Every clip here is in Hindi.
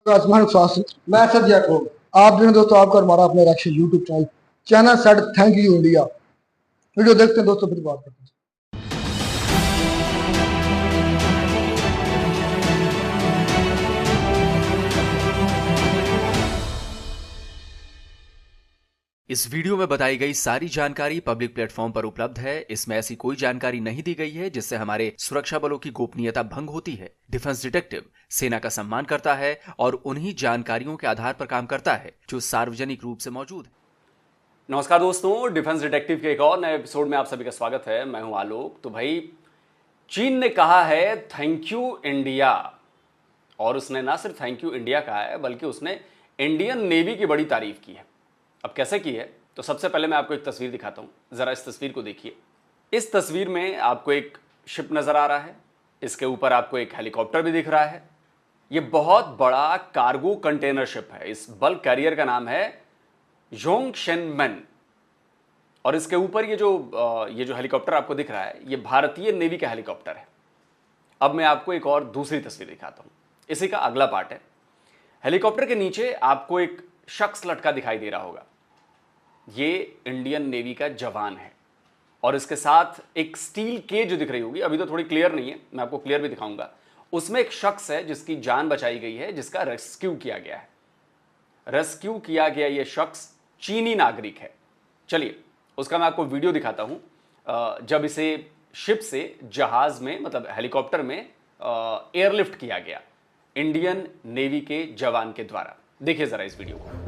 आसमान स्वास्थ्य मैं सर जैकब। आप जो है दोस्तों आपका और हमारा अपने रक्षी YouTube channel channel set thank you India video देखते हैं दोस्तों, फिर बात करते हैं। इस वीडियो में बताई गई सारी जानकारी पब्लिक प्लेटफॉर्म पर उपलब्ध है। इसमें ऐसी कोई जानकारी नहीं दी गई है जिससे हमारे सुरक्षा बलों की गोपनीयता भंग होती है। डिफेंस डिटेक्टिव सेना का सम्मान करता है और उन्हीं जानकारियों के आधार पर काम करता है जो सार्वजनिक रूप से मौजूद है। नमस्कार दोस्तों, डिफेंस डिटेक्टिव के एक और नए एपिसोड में आप सभी का स्वागत है। मैं हूं आलोक। तो भाई, चीन ने कहा है थैंक यू इंडिया, और उसने ना सिर्फ थैंक यू इंडिया कहा है बल्कि उसने इंडियन नेवी की बड़ी तारीफ की है। अब कैसे की है, तो सबसे पहले मैं आपको एक तस्वीर दिखाता हूं। जरा इस तस्वीर को देखिए। इस तस्वीर में आपको एक शिप नजर आ रहा है, इसके ऊपर आपको एक हेलीकॉप्टर भी दिख रहा है। यह बहुत बड़ा कार्गो कंटेनर शिप है। इस बल्क कैरियर का नाम है योंगशेनमेन, और इसके ऊपर ये जो हेलीकॉप्टर आपको दिख रहा है, ये भारतीय नेवी का हेलीकॉप्टर है। अब मैं आपको एक और दूसरी तस्वीर दिखाता हूं, इसी का अगला पार्ट है। हेलीकॉप्टर के नीचे आपको एक शख्स लटका दिखाई दे रहा होगा। ये इंडियन नेवी का जवान है, और इसके साथ एक स्टील केज जो दिख रही होगी, अभी तो थोड़ी क्लियर नहीं है, मैं आपको क्लियर भी दिखाऊंगा। उसमें एक शख्स है जिसकी जान बचाई गई है, जिसका रेस्क्यू किया गया है। रेस्क्यू किया गया ये शख्स चीनी नागरिक है। चलिए उसका मैं आपको वीडियो दिखाता हूं, जब इसे शिप से जहाज में, मतलब हेलीकॉप्टर में एयरलिफ्ट किया गया इंडियन नेवी के जवान के द्वारा। देखिए जरा इस वीडियो को।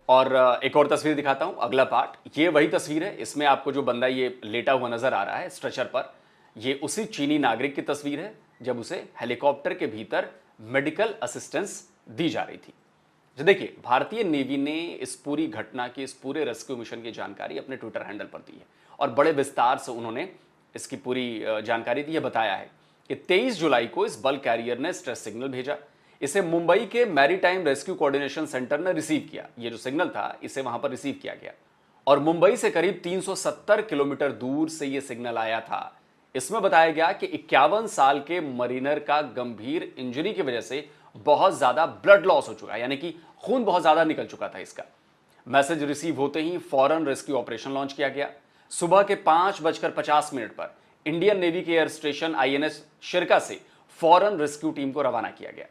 और एक और तस्वीर दिखाता हूं, अगला पार्ट। ये वही तस्वीर है, इसमें आपको जो बंदा ये लेटा हुआ नजर आ रहा है स्ट्रेचर पर, ये उसी चीनी नागरिक की तस्वीर है जब उसे हेलीकॉप्टर के भीतर मेडिकल असिस्टेंस दी जा रही थी। तो देखिए, भारतीय नेवी ने इस पूरी घटना की, इस पूरे रेस्क्यू मिशन की जानकारी अपने ट्विटर हैंडल पर दी है, और बड़े विस्तार से उन्होंने इसकी पूरी जानकारी दी है। बताया है कि 23 जुलाई को इस बल्क कैरियर ने स्ट्रेस सिग्नल भेजा। इसे मुंबई के मैरीटाइम रेस्क्यू कोऑर्डिनेशन सेंटर ने रिसीव किया। ये जो सिग्नल था, इसे वहां पर रिसीव किया गया, और मुंबई से करीब 370 किलोमीटर दूर से यह सिग्नल आया था। इसमें बताया गया कि 51 साल के मरीनर का गंभीर इंजरी की वजह से बहुत ज्यादा ब्लड लॉस हो चुका है, यानी कि खून बहुत ज्यादा निकल चुका था इसका। मैसेज रिसीव होते ही फौरन रेस्क्यू ऑपरेशन लॉन्च किया गया। सुबह के 5:50 पर इंडियन नेवी के एयर स्टेशन INS शिरका से फौरन रेस्क्यू टीम को रवाना किया गया।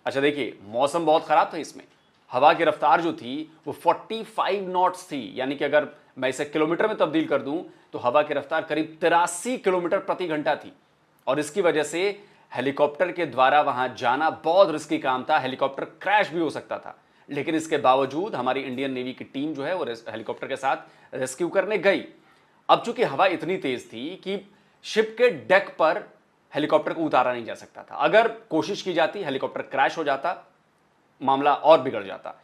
अच्छा देखिए, मौसम बहुत खराब था। इसमें हवा की रफ्तार जो थी वो 45 नॉट्स थी, यानी कि अगर मैं इसे किलोमीटर में तब्दील कर दूं तो हवा की रफ्तार करीब 83 किलोमीटर प्रति घंटा थी, और इसकी वजह से हेलीकॉप्टर के द्वारा वहां जाना बहुत रिस्की काम था। हेलीकॉप्टर क्रैश भी हो सकता था, लेकिन इसके बावजूद हमारी इंडियन नेवी की टीम जो है वो हेलीकॉप्टर के साथ रेस्क्यू करने गई। अब चूंकि हवा इतनी तेज थी कि शिप के डेक पर हेलीकॉप्टर को उतारा नहीं जा सकता था। अगर कोशिश की जाती, हेलीकॉप्टर क्रैश हो जाता, मामला और बिगड़ जाता।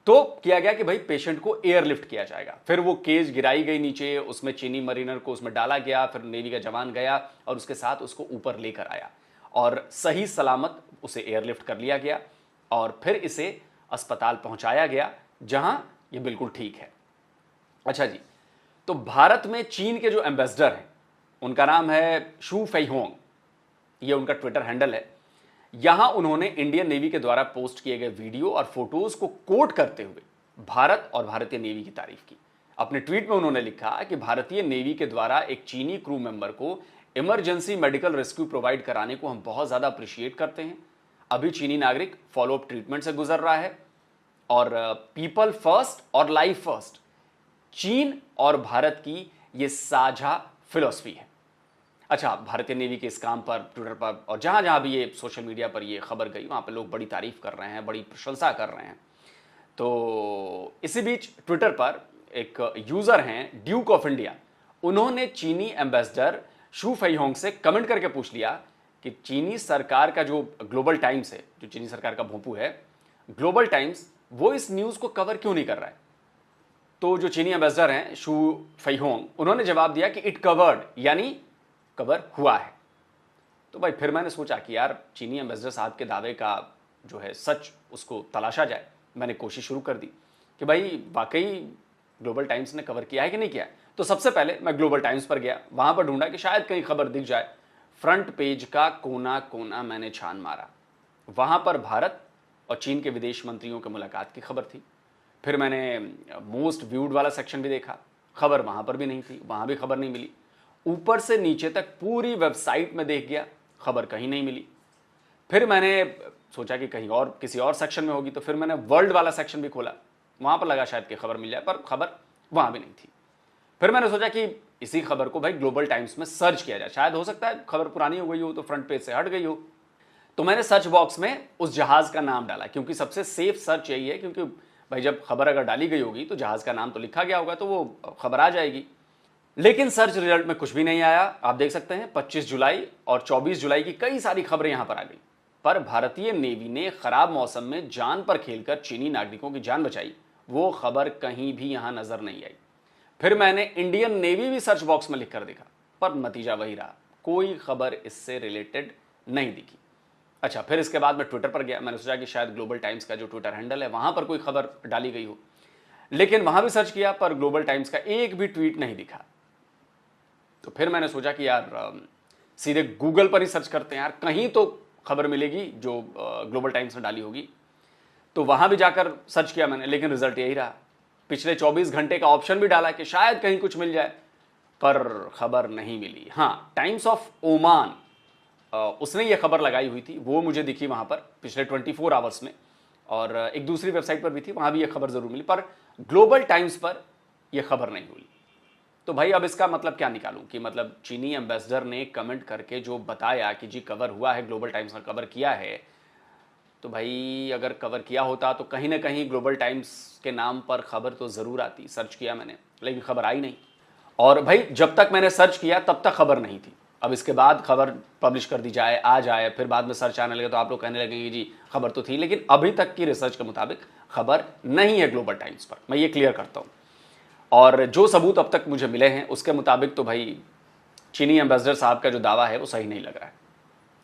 तो किया गया कि भाई पेशेंट को एयरलिफ्ट किया जाएगा। फिर वो केज गिराई गई नीचे, उसमें चीनी मरीनर को उसमें डाला गया, फिर नेवी का जवान गया और उसके साथ उसको ऊपर लेकर आया, और सही सलामत उसे एयरलिफ्ट कर लिया गया, और फिर इसे अस्पताल पहुंचाया गया जहां ये बिल्कुल ठीक है। अच्छा जी, तो भारत में चीन के जो एम्बेसडर हैं, उनका नाम है शू फेइहोंग, ये उनका ट्विटर हैंडल है। यहां उन्होंने इंडियन नेवी के द्वारा पोस्ट किए गए वीडियो और फोटोज को कोट करते हुए भारत और भारतीय नेवी की तारीफ की। अपने ट्वीट में उन्होंने लिखा कि भारतीय नेवी के द्वारा एक चीनी क्रू मेंबर को इमरजेंसी मेडिकल रेस्क्यू प्रोवाइड कराने को हम बहुत ज्यादा अप्रिशिएट करते हैं। अभी चीनी नागरिक फॉलोअप ट्रीटमेंट से गुजर रहा है, और पीपल फर्स्ट और लाइफ फर्स्ट चीन और भारत की यह साझा फिलॉसफी है। अच्छा, भारतीय नेवी के इस काम पर ट्विटर पर और जहां जहां भी ये सोशल मीडिया पर ये खबर गई, वहां पर लोग बड़ी तारीफ कर रहे हैं, बड़ी प्रशंसा कर रहे हैं। तो इसी बीच ट्विटर पर एक यूजर हैं ड्यूक ऑफ इंडिया, उन्होंने चीनी एम्बेसडर शू फेइहोंग से कमेंट करके पूछ लिया कि चीनी सरकार का जो ग्लोबल टाइम्स है, जो चीनी सरकार का भोंपू है ग्लोबल टाइम्स, वो इस न्यूज को कवर क्यों नहीं कर रहा है। तो जो चीनी एम्बेसडर हैं शू फेइहोंग, उन्होंने जवाब दिया कि इट कवर्ड, यानी कवर हुआ है। तो भाई फिर मैंने सोचा कि यार चीनी एम्बेसडर साहब के दावे का जो है सच उसको तलाशा जाए। मैंने कोशिश शुरू कर दी कि भाई वाकई ग्लोबल टाइम्स ने कवर किया है कि नहीं किया है। तो सबसे पहले मैं ग्लोबल टाइम्स पर गया, वहां पर ढूंढा कि शायद कहीं खबर दिख जाए। फ्रंट पेज का कोना कोना मैंने छान मारा, वहां पर भारत और चीन के विदेश मंत्रियों की मुलाकात की खबर थी। फिर मैंने मोस्ट व्यूड वाला सेक्शन भी देखा, खबर वहां पर भी नहीं थी, वहां भी खबर नहीं मिली। ऊपर से नीचे तक पूरी वेबसाइट में देख गया, खबर कहीं नहीं मिली। फिर मैंने सोचा कि कहीं और किसी और सेक्शन में होगी, तो फिर मैंने वर्ल्ड वाला सेक्शन भी खोला, वहां पर लगा शायद कि खबर मिल जाए, पर खबर वहां भी नहीं थी। फिर मैंने सोचा कि इसी खबर को भाई ग्लोबल टाइम्स में सर्च किया जाए, शायद हो सकता है खबर पुरानी हो गई हो तो फ्रंट पेज से हट गई हो। तो मैंने सर्च बॉक्स में उस जहाज का नाम डाला, क्योंकि सबसे सेफ सर्च यही है, क्योंकि भाई जब खबर अगर डाली गई होगी तो जहाज का नाम तो लिखा गया होगा, तो वो खबर आ जाएगी। लेकिन सर्च रिजल्ट में कुछ भी नहीं आया। आप देख सकते हैं 25 जुलाई और 24 जुलाई की कई सारी खबरें यहां पर आ गई, पर भारतीय नेवी ने खराब मौसम में जान पर खेलकर चीनी नागरिकों की जान बचाई, वो खबर कहीं भी यहां नजर नहीं आई। फिर मैंने इंडियन नेवी भी सर्च बॉक्स में लिखकर देखा, पर नतीजा वही रहा, कोई खबर इससे रिलेटेड नहीं दिखी। अच्छा, फिर इसके बाद मैं ट्विटर पर गया, मैंने सोचा कि शायद ग्लोबल टाइम्स का जो ट्विटर हैंडल है वहां पर कोई खबर डाली गई हो, लेकिन वहां भी सर्च किया पर ग्लोबल टाइम्स का एक भी ट्वीट नहीं दिखा। तो फिर मैंने सोचा कि यार सीधे गूगल पर ही सर्च करते हैं यार, कहीं तो खबर मिलेगी जो ग्लोबल टाइम्स ने डाली होगी। तो वहां भी जाकर सर्च किया मैंने, लेकिन रिजल्ट यही रहा। पिछले 24 घंटे का ऑप्शन भी डाला कि शायद कहीं कुछ मिल जाए, पर खबर नहीं मिली। हाँ, टाइम्स ऑफ ओमान उसने ये खबर लगाई हुई थी, वो मुझे दिखी वहां पर पिछले 24 आवर्स में, और एक दूसरी वेबसाइट पर भी थी, वहां भी ये खबर जरूर मिली, पर ग्लोबल टाइम्स पर यह खबर नहीं हुई। तो भाई अब इसका मतलब क्या निकालूं कि मतलब चीनी एम्बेसडर ने कमेंट करके जो बताया कि जी कवर हुआ है, ग्लोबल टाइम्स ने कवर किया है, तो भाई अगर कवर किया होता तो कहीं ना कहीं ग्लोबल टाइम्स के नाम पर खबर तो ज़रूर आती। सर्च किया मैंने, लेकिन खबर आई नहीं। और भाई जब तक मैंने सर्च किया तब तक खबर नहीं थी। अब इसके बाद खबर पब्लिश कर दी जाए, आ जाए, फिर बाद में सर्च आने लगे तो आप लोग कहने लगेंगे जी खबर तो थी, लेकिन अभी तक की रिसर्च के मुताबिक खबर नहीं है ग्लोबल टाइम्स पर। मैं ये क्लियर करता हूँ। और जो सबूत अब तक मुझे मिले हैं उसके मुताबिक तो भाई चीनी एम्बेसडर साहब का जो दावा है वो सही नहीं लग रहा है।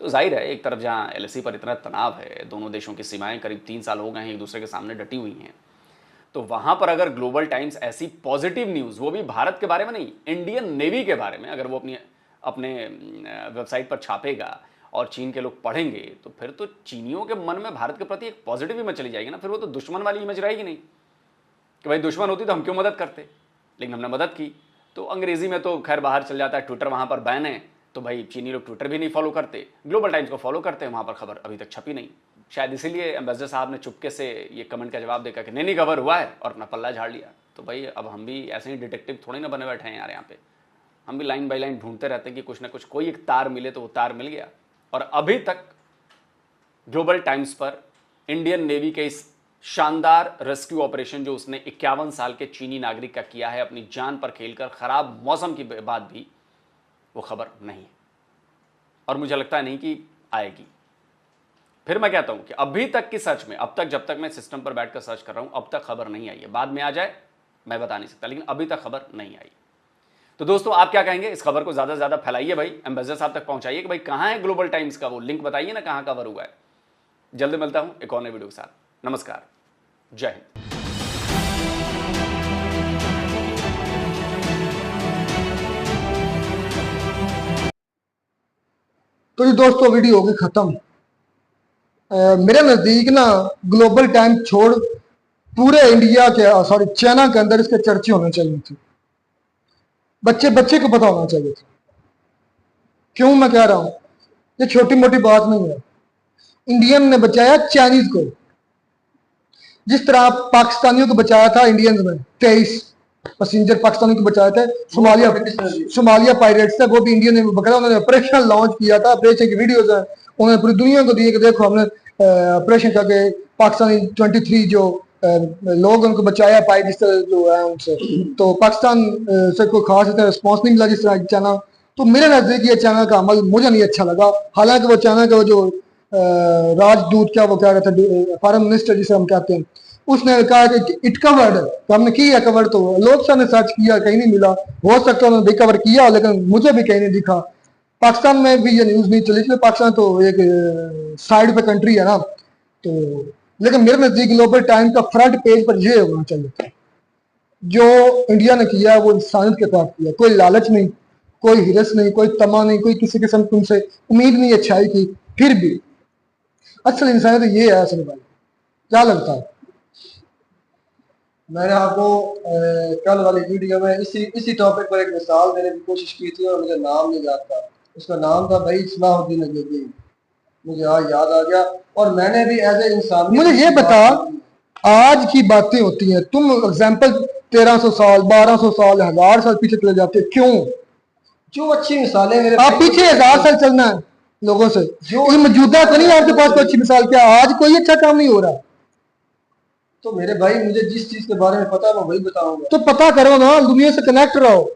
तो जाहिर है, एक तरफ जहाँ एलएसी पर इतना तनाव है, दोनों देशों की सीमाएं करीब 3 साल हो गए हैं एक दूसरे के सामने डटी हुई हैं, तो वहां पर अगर ग्लोबल टाइम्स ऐसी पॉजिटिव न्यूज़, वो भी भारत के बारे में नहीं, इंडियन नेवी के बारे में, अगर वो अपने वेबसाइट पर छापेगा और चीन के लोग पढ़ेंगे, तो फिर तो चीनियों के मन में भारत के प्रति एक पॉजिटिव इमेज चली जाएगी ना। फिर वो तो दुश्मन वाली इमेज रहेगी नहीं कि भाई दुश्मन होती तो हम क्यों मदद करते, लेकिन हमने मदद की। तो अंग्रेजी में तो खैर बाहर चल जाता है, ट्विटर वहां पर बैन है, तो भाई चीनी लोग ट्विटर भी नहीं फॉलो करते, ग्लोबल टाइम्स को फॉलो करते हैं, वहां पर खबर अभी तक छपी नहीं। शायद इसीलिए एम्बेसडर साहब ने चुपके से ये कमेंट का जवाब देकर कि नहीं कवर हुआ है, और अपना पल्ला झाड़ लिया। तो भाई अब हम भी ऐसे ही डिटेक्टिव थोड़ी ना बने बैठे हैं यार, यहाँ पे हम भी लाइन बाई लाइन ढूंढते रहते हैं कि कुछ ना कुछ कोई एक तार मिले, तो वो तार मिल गया। और अभी तक ग्लोबल टाइम्स पर इंडियन नेवी के इस शानदार रेस्क्यू ऑपरेशन जो उसने 51 साल के चीनी नागरिक का किया है अपनी जान पर खेलकर, खराब मौसम के बाद भी, वो खबर नहीं है, और मुझे लगता नहीं कि आएगी। फिर मैं कहता हूं कि अभी तक की सर्च में, अब तक जब तक मैं सिस्टम पर बैठकर सर्च कर रहा हूं, अब तक खबर नहीं आई है। बाद में आ जाए मैं बता नहीं सकता, लेकिन अभी तक खबर नहीं आई। तो दोस्तों आप क्या कहेंगे, इस खबर को ज्यादा से ज्यादा फैलाइए भाई, एम्बेसडर साहब तक पहुंचाइए कि भाई कहां है ग्लोबल टाइम्स का वो लिंक, बताइए ना कहां कवर हुआ है। जल्दी मिलता हूं एक और नए वीडियो के साथ। नमस्कार, जय हिंद। तो ये दोस्तों वीडियो होगी खत्म। मेरे नजदीक ना ग्लोबल टाइम छोड़ पूरे इंडिया के, सॉरी चाइना के अंदर इसके चर्चे होने चाहिए थे। बच्चे बच्चे को पता होना चाहिए था। क्यों मैं कह रहा हूं, ये छोटी मोटी बात नहीं है। इंडियन ने बचाया चाइनीज को, जिस तरह पाकिस्तानियों को बचाया था इंडियंस ने, 23 पैसेंजर पाकिस्तानियों को बचाए थे सोमालिया पायरेट्स थे, वो भी इंडियन ने पकड़ा। उन्होंने ऑपरेशन लॉन्च किया था, ऑपरेशन की वीडियोज है, उन्होंने पूरी दुनिया को दिए कि देखो हमने ऑपरेशन करके पाकिस्तानी 23 जो लोग उनको बचाया पाए जिस तरह जो है उनसे। तो पाकिस्तान से कोई खास इतना रिस्पॉन्स नहीं मिला जिस तरह चाइना। तो मेरे नजदीक ये चाइना का अमल मुझे नहीं अच्छा लगा। हालांकि वो चाइना का जो राजदूत, क्या वो क्या कहते हैं, फॉरेन मिनिस्टर जिसे हम कहते हैं, उसने कहा कि इट कवर्ड, तो हमने किया कवर। तो लोग ने सर्च किया, कहीं नहीं मिला। हो सकता है उन्होंने भी कवर किया, लेकिन मुझे भी कहीं नहीं दिखा। पाकिस्तान में भी ये न्यूज़ नहीं चली, इसलिए पाकिस्तान तो एक साइड पे कंट्री है ना, तो लेकिन मेरे नज़दीक ग्लोबल टाइम का फ्रंट पेज पर ये होना चाहिए था, जो इंडिया ने किया है वो इंसानियत के तहत किया, कोई लालच नहीं, कोई हिरस नहीं, कोई तमा नहीं, कोई किसी किस्म की उनसे उम्मीद नहीं अच्छाई की, फिर भी असल इंसानियत ये है असल भाई। क्या लगता है? मैंने आपको कल वाली वीडियो में इसी टॉपिक पर एक मिसाल देने की कोशिश की थी और मुझे नाम नहीं याद था। उसका नाम था भाई सलाहुद्दीन अय्यूबी। मुझे आज याद आ गया। और मैंने भी एज ए इंसान मुझे ये बता, आज की बातें होती हैं, तुम एग्जाम्पल 1300 साल 1200 साल 1000 साल पीछे चले जाते, क्यों? जो अच्छी मिसालें मेरे आप पीछे 1000 साल चलना है लोगों से, जो मौजूदा तो नहीं आपके पास कोई अच्छी मिसाल, क्या आज कोई अच्छा काम नहीं हो रहा? तो मेरे भाई मुझे जिस चीज के बारे में पता है मैं वही बताऊंगा। तो पता करो ना, दुनिया से कनेक्ट रहो।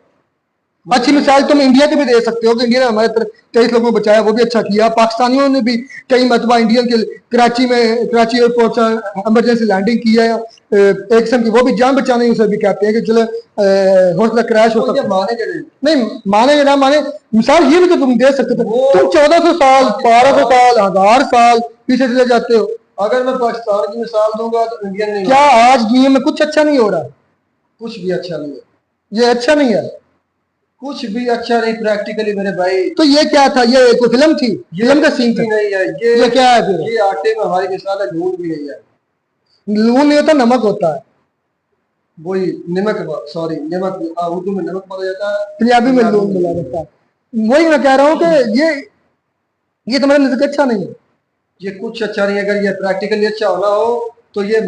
अच्छी मिसाल तुम इंडिया की भी दे सकते हो कि इंडिया ने हमारे 23 लोगों को बचाया, वो भी अच्छा किया। पाकिस्तानियों ने भी कई मरतबा इंडियन के कराची एयरपोर्ट से इमरजेंसी लैंडिंग की है, एक किस्म की वो भी जान बचाने उसे भी कहते हैं कि चलो हो सकता क्रैश हो सकता है। माने नहीं माने या ना माने, मिसाल ये भी तो तुम दे सकते थे। तुम 1400 साल 1200 साल 1000 साल पीछे चले जाते हो। अगर मैं पाकिस्तान की मिसाल दूंगा तो इंडियन नहीं क्या आज दुनिया में कुछ अच्छा नहीं हो रहा? कुछ भी अच्छा नहीं है। ये अच्छा नहीं है, कुछ भी अच्छा नहीं प्रैक्टिकली मेरे भाई। तो ये क्या था? ये कोई फिल्म थी? फिल्म का सीन था? नहीं है ये क्या है फिर? ये आटे में हमारी मिसाल है, लून भी नहीं है। लून नहीं होता, नमक होता है। वही नमक, सॉरी नमक, उर्दू में नमक बोला जाता है, पंजाबी में लून मिला रहता है। वही मैं कह रहा हूँ कि ये तुम्हारे नजर अच्छा नहीं है। ये कुछ अच्छा नहीं है। अगर ये प्रैक्टिकली अच्छा होना हो तो ये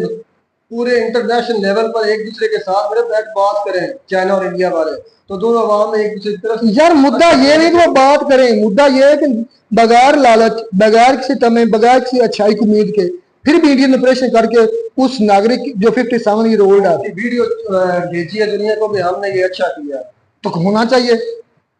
पूरे इंटरनेशनल लेवल पर एक दूसरे के साथ मेरे बैठ बात करें, चाइना और इंडिया वाले, तो दोनों अवाम में एक दूसरे की तरफ। यार मुद्दा ये नहीं कि वो बात करें, मुद्दा ये है कि बगैर लालच, बगैर किसी तमे, बगैर किसी अच्छाई की उम्मीद के फिर भी इंडियन ऑपरेशन करके उस नागरिक जो 57 ईयर ओल्ड है, वीडियो भेजी है दुनिया को भी हमने ये अच्छा किया, तो होना चाहिए।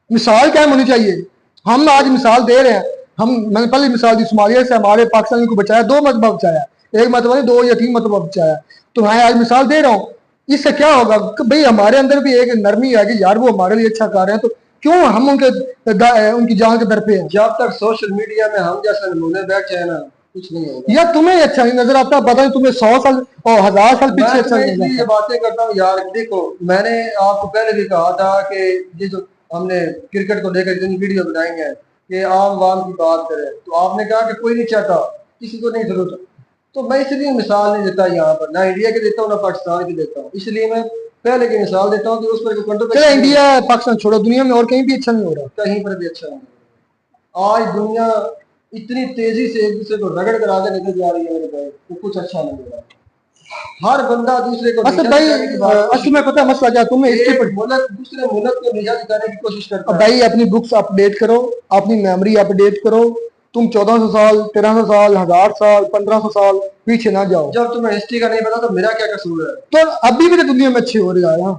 मिसाल क्या होनी चाहिए? हम आज मिसाल दे रहे हैं। मैंने पहले मिसाल दी, सोमालिया से हमारे पाकिस्तान को बचाया, 2 मरतबा बचाया, एक मरतबा नहीं 2 या 3 मरतबा बचाया। तो मैं आज मिसाल दे रहा हूँ। इससे क्या होगा कि भाई हमारे अंदर भी एक नरमी है कि यार वो हमारे लिए अच्छा कर रहे हैं, तो क्यों हम उनकी जान के दर पे हैं? जब तक सोशल मीडिया में हम जैसे नमूने बैठे हैं ना, कुछ नहीं होगा। या तुम्हें अच्छा नहीं नजर आता, पता नहीं तुम्हें 100 साल और 1000 साल पीछे अच्छा नहीं मैं ये बातें करता हूँ यार। देखो मैंने आपको पहले भी कहा था कि ये जो हमने क्रिकेट को लेकर इतनी वीडियो बनाएंगे कि आम वाम की बात करें, तो आपने कहा कि कोई नहीं चाहता, किसी को नहीं जरूरत। तो मैं इसलिए मिसाल नहीं देता यहाँ पर, ना इंडिया की देता हूँ ना पाकिस्तान की देता हूँ, इसलिए मैं पहले की मिसाल देता हूँ कि उस पर चलो इंडिया पाकिस्तान छोड़ो, दुनिया में और कहीं भी अच्छा नहीं हो रहा। कहीं पर भी अच्छा नहीं हो रहा। आज दुनिया इतनी तेजी से एक दूसरे को रगड़ कर आगे निकल जा रही है मेरे भाई, तो कुछ अच्छा नहीं हो रहा। हर बंदा दूसरे को अच्छा भाई, असल में पता है मसला क्या, तुम्हें हिस्ट्री पर मुल्क दूसरे मुल्क को निशान दिखाने की कोशिश करता है। भाई अपनी बुक्स अपडेट करो, अपनी मेमोरी अपडेट करो। तुम 1400 साल 1300 साल 1000 साल 1500 साल पीछे ना जाओ। जब तुम्हें हिस्ट्री का नहीं पता तो मेरा क्या कसूर है? तो अभी भी तो दुनिया में अच्छे हो रहा है।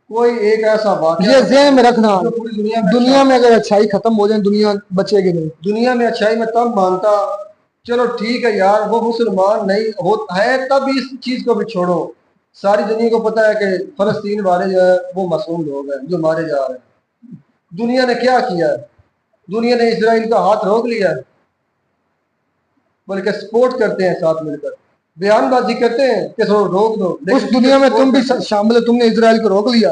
कोई एक ऐसा बात ये ज़हन में रखना, पूरी दुनिया में अगर अच्छाई खत्म हो जाए दुनिया बचेगी नहीं। दुनिया में अच्छाई में तब मानता, चलो ठीक है यार वो मुसलमान नहीं हो है, तब इस चीज को भी छोड़ो। सारी दुनिया को पता है कि फलस्तीन वाले जो है वो मासूम लोग हैं जो मारे जा रहे हैं। दुनिया ने क्या किया है? दुनिया ने इसराइल का हाथ रोक लिया है, बल्कि सपोर्ट करते हैं, साथ मिलकर बयानबाजी करते हैं कि रोक दो। उस दुनिया में तुम भी शामिल है, तुमने इसराइल को रोक लिया।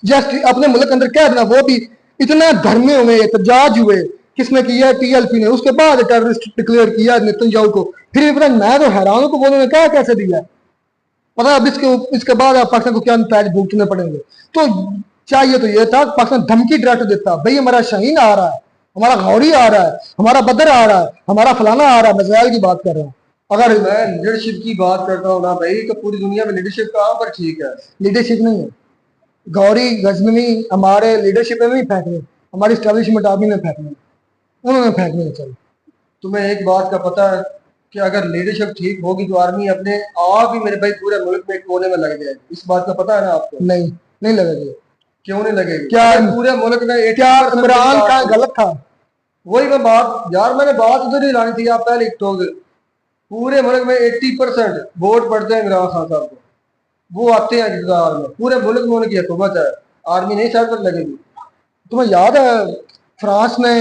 जस्ट अपने मुल्क अंदर क्या था, वो भी इतना धर्मे हुए, एहतजाज हुए, किसने किया? TLP ने। उसके बाद टेररिस्ट डिक्लेयर किया नेतन्याहू को। फिर भी पता मैं तो हैरान हूं कि उन्होंने क्या कैसे दिया। पता अब इसके बाद पाकिस्तान को क्या नतीजे भुगतने पड़ेंगे। तो चाहिए तो ये था पाकिस्तान धमकी डायरेक्ट देता, भाई हमारा शाहीन आ रहा है, हमारा गौरी आ रहा है, हमारा बदर आ रहा है, हमारा फलाना आ रहा है। मिसाइल की बात कर रहा हूँ। अगर मैं लीडरशिप की बात करता हूँ ना भाई, तो पूरी दुनिया में लीडरशिप कहाँ पर ठीक है? लीडरशिप नहीं है। गौरी गजनवी हमारे लीडरशिप में नहीं फेंकने, हमारी स्टैब्लिशमेंट आर्मी में फेंकने, उन्होंने फेंकने चाहिए। तुम्हें एक बात का पता है कि अगर लीडरशिप ठीक होगी तो आर्मी अपने आप ही मेरे भाई पूरे मुल्क में एक कोने में लग जाएगी। इस बात का पता है ना आपको? नहीं लगेगी। क्यों नहीं लगेगी? क्या पूरे मुल्क में क्या इमरान का गलत था? वही मैं बात यार, मैंने बात उधर ही लानी थी। आप पहले टोक पूरे मुल्क में 80% वोट पड़ते हैं इमरान खान साहब को, वो आते हैं इक़्तिदार में, पूरे मुल्क में उनकी हुकूमत है, आर्मी नहीं सर पर लगेगी। तुम्हें याद है फ्रांस ने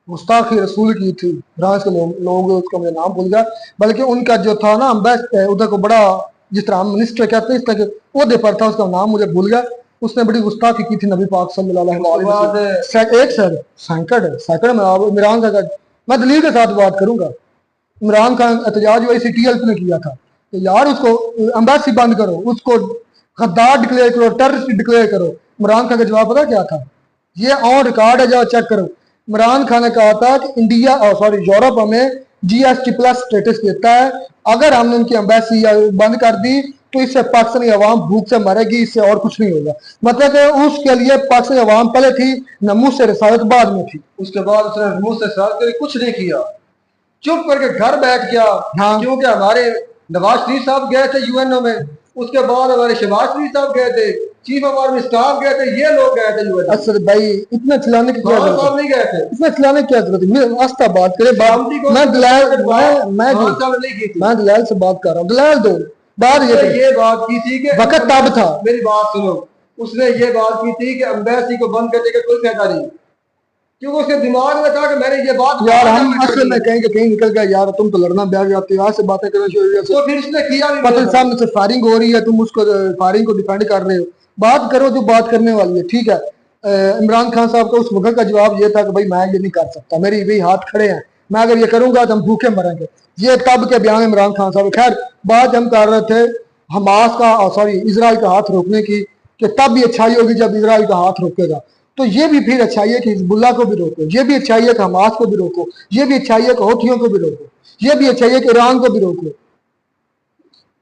गुस्ताखी रसूल की थी, फ्रांस के लोग उसका मुझे नाम भूल गया, बल्कि उनका जो था ना उधर को बड़ा, जिस तरह हम मिनिस्टर कहते हैं इस तरह के ओहदे पर था, उसका नाम मुझे भूल गया। उसने बड़ी गुस्ताखी की थी नबी पाक सल्लल्लाहु अलैहि वसल्लम। एक सर सैकड़ में इमरान खान का, मैं दलील के साथ बात करूंगा, इमरान खान एहतजाज वही CTL ने किया था तो यार उसको एम्बेसी बंद करो, उसको गद्दार डिक्लेयर करो, टेररिस्ट डिक्लेयर करो। इमरान खान का जवाब पता क्या था? ये ऑन रिकॉर्ड है, जाओ चेक करो। इमरान खान ने कहा था कि यूरोप हमें GST+ स्टेटस देता है, अगर हमने उनकी एम्बेसी बंद कर दी तो इससे पाकिस्तानी अवाम भूख से मरेगी, इससे और कुछ नहीं होगा। मतलब कि उसके लिए पाकिस्तानी अवाम पहले थी, नमूस से रसालत बाद में थी। उसके बाद उसने नमूस से साथ करके कुछ नहीं किया, चुप करके घर बैठ गया। हाँ। क्योंकि हमारे नवाज शरीफ साहब गए थे UNO में, उसके बाद हमारे शहबाज शरीफ साहब गए थे, चीफ ऑफ आर्मी स्टाफ गए थे, ये लोग गए थे UNO। असद भाई इतना चिल्लाने की क्या खान जरूरत साहब है? नहीं गए थे। इतना चिल्लाने की क्या जरूरत है? आस्था बात करे। मैं दलाल से बात कर रहा हूँ, दलाल दो बात। ये बात की थी कि वक्त तब था, मेरी बात सुनो, उसने ये बात की थी कि एम्बेसी को बंद करने का कोई फायदा नहीं, क्योंकि उसके दिमाग में था कि मैंने ये बात यार हम असल में कहीं कहीं निकल गए यार, तुम तो लड़ना बैठ जाते हो, यहाँ से बातें करना शुरू हो। तो फिर इसने किया भी पटेल साहब से फायरिंग हो रही है, तुम उसको फायरिंग को डिफेंड कर रहे हो। बात करो जो बात करने वाली है, ठीक है। इमरान खान साहब का उस वक्त का जवाब ये था कि भाई मैं ये नहीं कर सकता, मेरी भी हाथ खड़े हैं, मैं अगर ये करूंगा तो हम भूखे मरेंगे। ये तब के बयान इमरान खान साहब। खैर बात हम कर रहे थे हमास का, इजराइल का हाथ रोकने की, कि तब भी अच्छाई होगी जब इजराइल का हाथ रोकेगा। तो ये भी फिर अच्छाई है कि हिजबुल्लाह को भी रोको, ये भी अच्छाई है कि हमास को भी रोको, ये भी अच्छाई है कि हौथियों को भी रोको, ये भी अच्छाई है कि ईरान को भी रोको।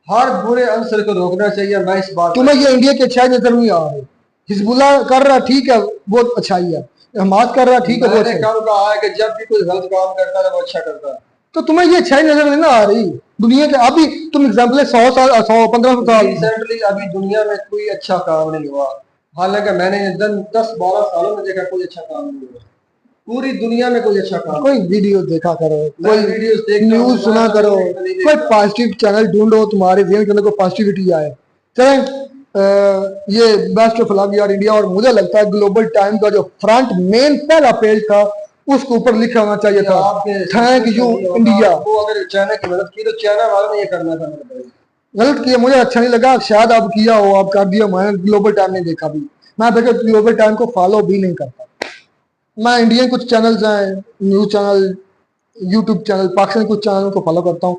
हर बुरे अंसर को रोकना चाहिए। मैं इस बात तुम्हें ये इंडिया की अच्छाई नजर नहीं आ रही? हिजबुल्लाह कर रहा ठीक है, बहुत अच्छाई है, हमास कर रहा ठीक है, बहुत मैंने कब कहा है कि जब भी कोई गलत काम करता है वो अच्छा करता है। तो तुम्हें ये अच्छाई नजर नहीं ना आ रही दुनिया के? अभी तुम एग्जाम्पल 100 साल 100-1500 साल रिसेंटली अभी दुनिया में कोई अच्छा काम नहीं हुआ, हालांकि मैंने 10-12 सालों में देखा कोई अच्छा काम नहीं हुआ पूरी दुनिया में, कोई अच्छा काम। कोई वीडियो देखा करो, मैं कोई वीडियोस देखता हूं, न्यूज सुना मैं करो, नहीं कोई देखता। पॉजिटिव चैनल ढूंढो, तुम्हारे जेहन के अंदर कोई पॉजिटिविटी आए। चलें ये बेस्ट ऑफ लक यार इंडिया। और मुझे लगता है ग्लोबल टाइम का जो फ्रंट मेन पहला पेज था उसके ऊपर लिखा होना चाहिए था थैंक यू इंडिया। वो अगर चाइना की मदद की तो चाइना वालों ने ये करना था मेरे भाई। गलत किया, मुझे अच्छा नहीं लगा, शायद आप किया हो, आप कर दिया, मैंने ग्लोबल टाइम नहीं देखा भी, मैं देखा ग्लोबल टाइम को फॉलो भी नहीं करता। मैं इंडियन कुछ चैनल्स हैं, news channel, YouTube channel, Pakistani कुछ चैनल को फॉलो करता हूँ।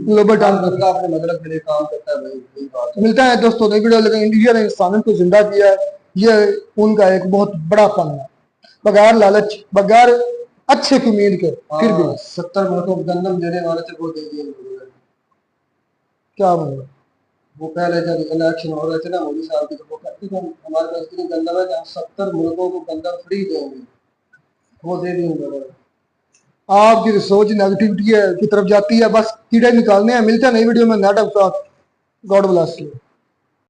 ग्लोबल टाइम अपने मतलब के लिए काम करता है भाई, यही बात है। मिलता है दोस्तों नई वीडियो। लेकिन इंडिया ने इंसानियत को जिंदा किया है, ये उनका एक बहुत बड़ा फन है, बगैर लालच, बगैर अच्छे की उम्मीद के। फिर भी 70 मुल्कों को गंदम देने वाले थे वो दे दिए उन्होंने। क्या मतलब? वो पहले जब इलेक्शन हो रहे थे ना मोदी साहब की, तो वो कहते थे हमारे पास इतनी गंदम है कि हम 70 मुल्कों को गंदम फ्री देंगे, वो दे दी उन्होंने। आपकी सोच नेगेटिविटी की तरफ जाती है, बस कीड़े निकालने हैं। मिलते हैं नई वीडियो में, net of God bless you.